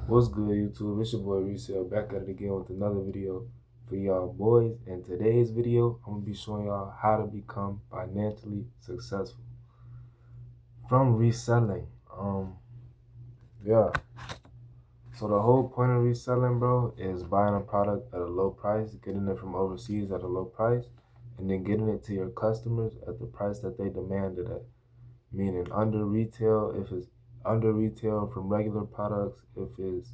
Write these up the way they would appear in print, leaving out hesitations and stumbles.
What's good, YouTube? It's your boy Resell back at it again with another video for y'all boys. In today's video, I'm gonna be showing y'all how to become financially successful from reselling. Yeah. So the whole point of reselling, bro, is buying a product at a low price, getting it from overseas at a low price, and then getting it to your customers at the price that they demanded at. Meaning under retail, if it's under retail from regular products, if it's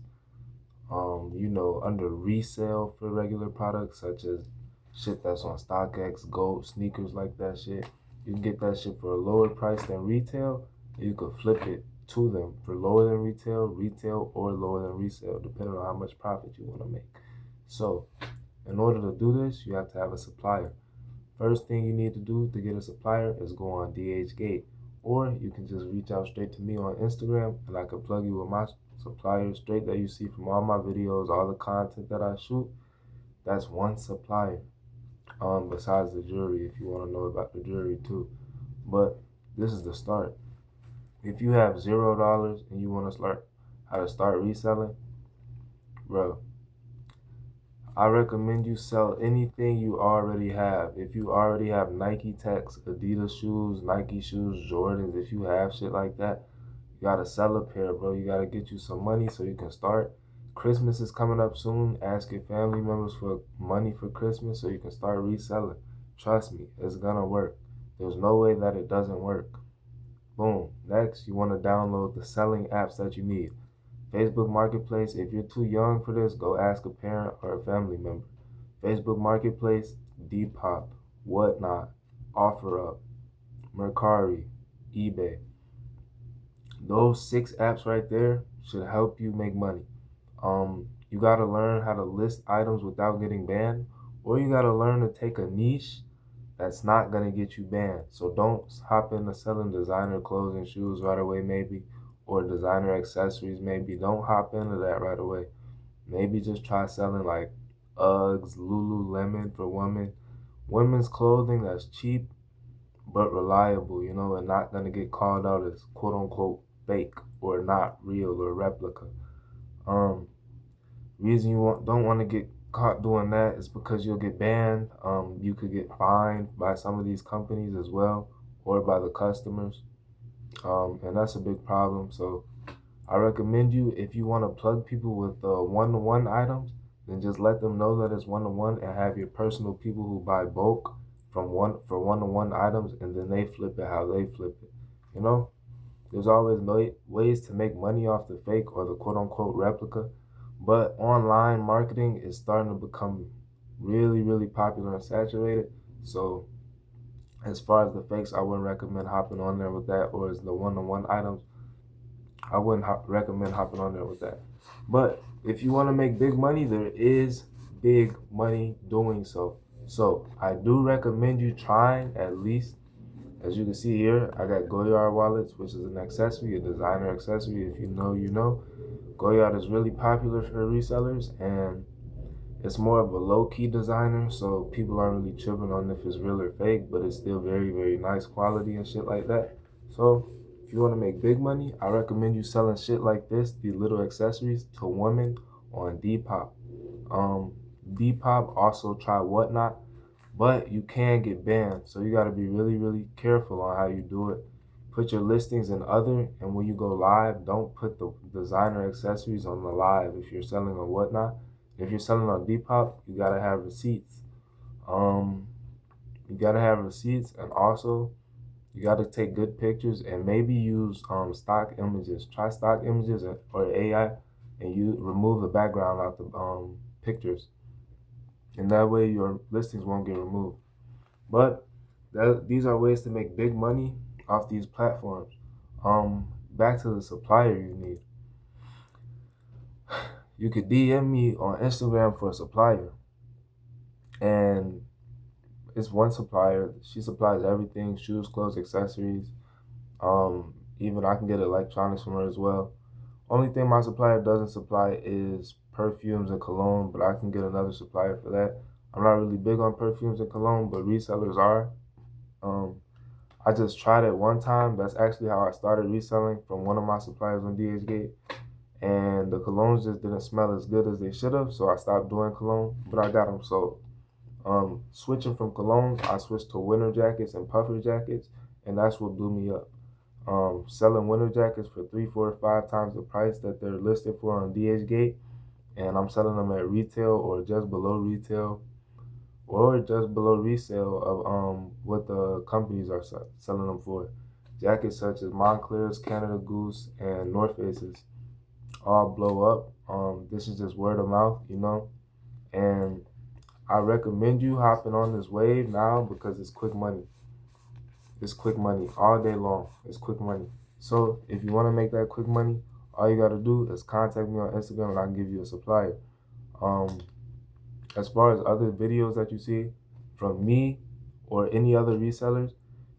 under resale for regular products such as shit that's on StockX, gold, sneakers like that shit. You can get that shit for a lower price than retail. You could flip it to them for lower than retail, or lower than resale, depending on how much profit you want to make. So, in order to do this, you have to have a supplier. First thing you need to do to get a supplier is go on DHgate, or you can just reach out straight to me on Instagram and I can plug you with my supplier straight that you see from all my videos, all the content that I shoot. That's one supplier. Besides the jewelry, if you want to know about the jewelry too. But this is the start. If you have $0 and you want to start how to start reselling, bro, I recommend you sell anything you already have. If you already have Nike Techs, Adidas shoes, Nike shoes, Jordans, if you have shit like that, you gotta sell a pair, bro. You gotta get you some money so you can start. Christmas is coming up soon. Ask your family members for money for Christmas so you can start reselling. Trust me, it's gonna work. There's no way that it doesn't work. Boom. Next, you wanna download the selling apps that you need. Facebook Marketplace, if you're too young for this, go ask a parent or a family member. Facebook Marketplace, Depop, Whatnot, OfferUp, Mercari, eBay. Those 6 apps right there should help you make money. You gotta learn how to list items without getting banned, or you gotta learn to take a niche that's not gonna get you banned. So don't hop into selling designer clothes and shoes right away, maybe, or designer accessories, maybe. Don't hop into that right away. Maybe just try selling like Uggs, Lululemon for women, women's clothing that's cheap but reliable, and not gonna get called out as quote unquote fake or not real or replica. Um, Reason you don't want to get caught doing that is because you'll get banned. You could get fined by some of these companies as well, or by the customers, and that's a big problem. So I recommend you, if you want to plug people with one-to-one items, then just let them know that it's one-to-one and have your personal people who buy bulk from one-to-one items, and then they flip it how they flip it. There's always ways to make money off the fake or the quote-unquote replica, but online marketing is starting to become really, really popular and saturated. So as far as the fakes, I wouldn't recommend hopping on there with that, or as the one-to-one items, I wouldn't recommend hopping on there with that. But if you want to make big money, there is big money doing so. So I do recommend you trying at least. As you can see here, I got Goyard wallets, which is an accessory, a designer accessory. If you know, you know. Goyard is really popular for resellers, and it's more of a low-key designer, so people aren't really tripping on if it's real or fake, but it's still very, very nice quality and shit like that. So if you want to make big money, I recommend you selling shit like this, these little accessories, to women on Depop. Um, Depop, also try Whatnot, but you can get banned, so you got to be really, really careful on how you do it. Put your listings in other, and when you go live, don't put the designer accessories on the live if you're selling on Whatnot. If you're selling on Depop, you gotta have receipts. Um, you gotta have receipts, and also you gotta take good pictures and maybe use stock images. Try stock images or AI, and you remove the background out the pictures, and that way your listings won't get removed. But these are ways to make big money off these platforms. Back to the supplier you need. You could DM me on Instagram for a supplier, and it's one supplier. She supplies everything: shoes, clothes, accessories. Even I can get electronics from her as well. Only thing my supplier doesn't supply is perfumes and cologne, but I can get another supplier for that. I'm not really big on perfumes and cologne, but resellers are. Um, I just tried it one time. That's actually how I started reselling, from one of my suppliers on DHgate. And and the colognes just didn't smell as good as they should have, so I stopped doing cologne, but I got them sold. Switching from colognes, I switched to winter jackets and puffer jackets, and that's what blew me up. Selling winter jackets for 3, 4, 5 times the price that they're listed for on DHgate, and I'm selling them at retail or just below retail, or just below resale of what the companies are selling them for. Jackets such as Moncler's, Canada Goose, and North Faces all blow up. This is just word of mouth, and I recommend you hopping on this wave now because it's quick money. It's quick money all day long. It's quick money. So if you want to make that quick money, all you got to do is contact me on Instagram and I'll give you a supplier. As far as other videos that you see from me or any other resellers,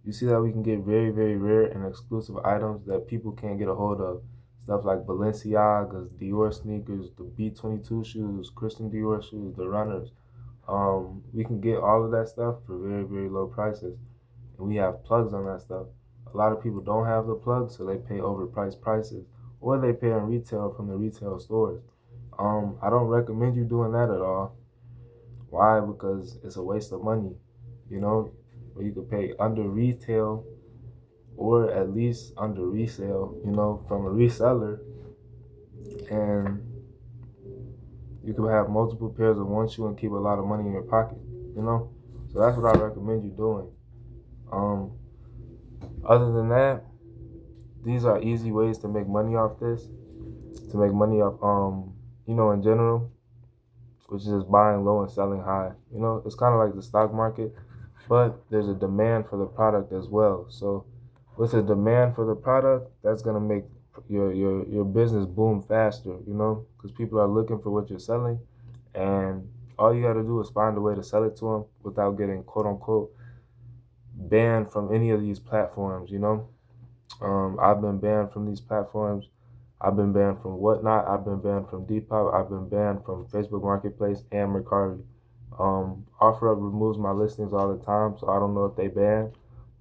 you see that we can get very, very rare and exclusive items that people can't get a hold of. Stuff like Balenciagas, Dior sneakers, the B22 shoes, Christian Dior shoes, the runners. We can get all of that stuff for very, very low prices. And we have plugs on that stuff. A lot of people don't have the plugs, so they pay overpriced prices. Or they pay on retail from the retail stores. I don't recommend you doing that at all. Why? Because it's a waste of money, where you could pay under retail or at least under resale, from a reseller, and you could have multiple pairs of one shoe and keep a lot of money in your pocket, So that's what I recommend you doing. Other than that, these are easy ways to make money off this, to make money off, in general, which is just buying low and selling high. It's kind of like the stock market, but there's a demand for the product as well. So with a demand for the product, that's gonna make your business boom faster, because people are looking for what you're selling, and all you gotta do is find a way to sell it to them without getting quote unquote banned from any of these platforms. I've been banned from these platforms. I've been banned from Whatnot. I've been banned from Depop. I've been banned from Facebook Marketplace and Mercari. OfferUp removes my listings all the time, so I don't know if they ban,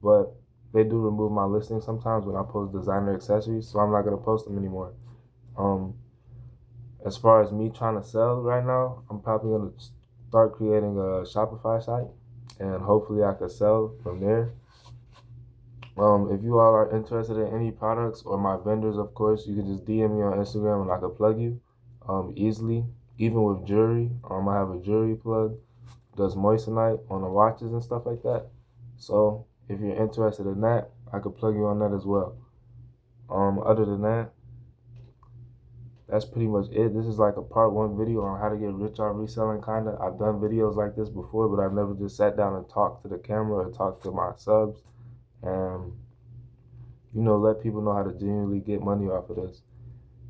but they do remove my listings sometimes when I post designer accessories, so I'm not gonna post them anymore. As far as me trying to sell right now, I'm probably gonna start creating a Shopify site, and hopefully I can sell from there. If you all are interested in any products or my vendors, of course, you can just DM me on Instagram and I can plug you easily. Even with jewelry, I have a jewelry plug, does moissanite on the watches and stuff like that. So if you're interested in that, I could plug you on that as well. Other than that, that's pretty much it. This is like a part 1 video on how to get rich off reselling, kinda. I've done videos like this before, but I've never just sat down and talked to the camera or talked to my subs and let people know how to genuinely get money off of this.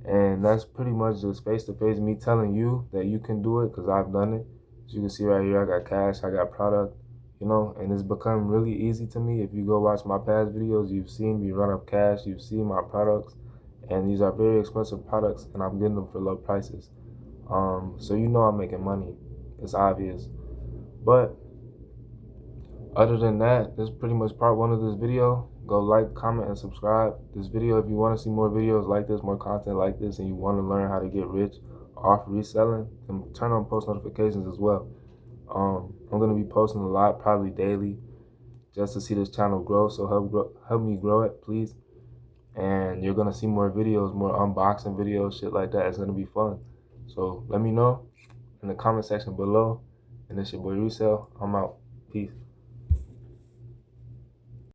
And that's pretty much just face-to-face me telling you that you can do it, because I've done it. As you can see right here, I got cash, I got product, and it's become really easy to me. If you go watch my past videos, you've seen me run up cash, you've seen my products, and these are very expensive products, and I'm getting them for low prices. So I'm making money. It's obvious. But other than that, this is pretty much part 1 of this video. Go like, comment, and subscribe this video if you want to see more videos like this, more content like this, and you want to learn how to get rich off reselling. And turn on post notifications as well. I'm going to be posting a lot, probably daily, just to see this channel grow. So help me grow it, please. And you're going to see more videos, more unboxing videos, shit like that. It's going to be fun. So let me know in the comment section below. And it's your boy Resell. I'm out. Peace.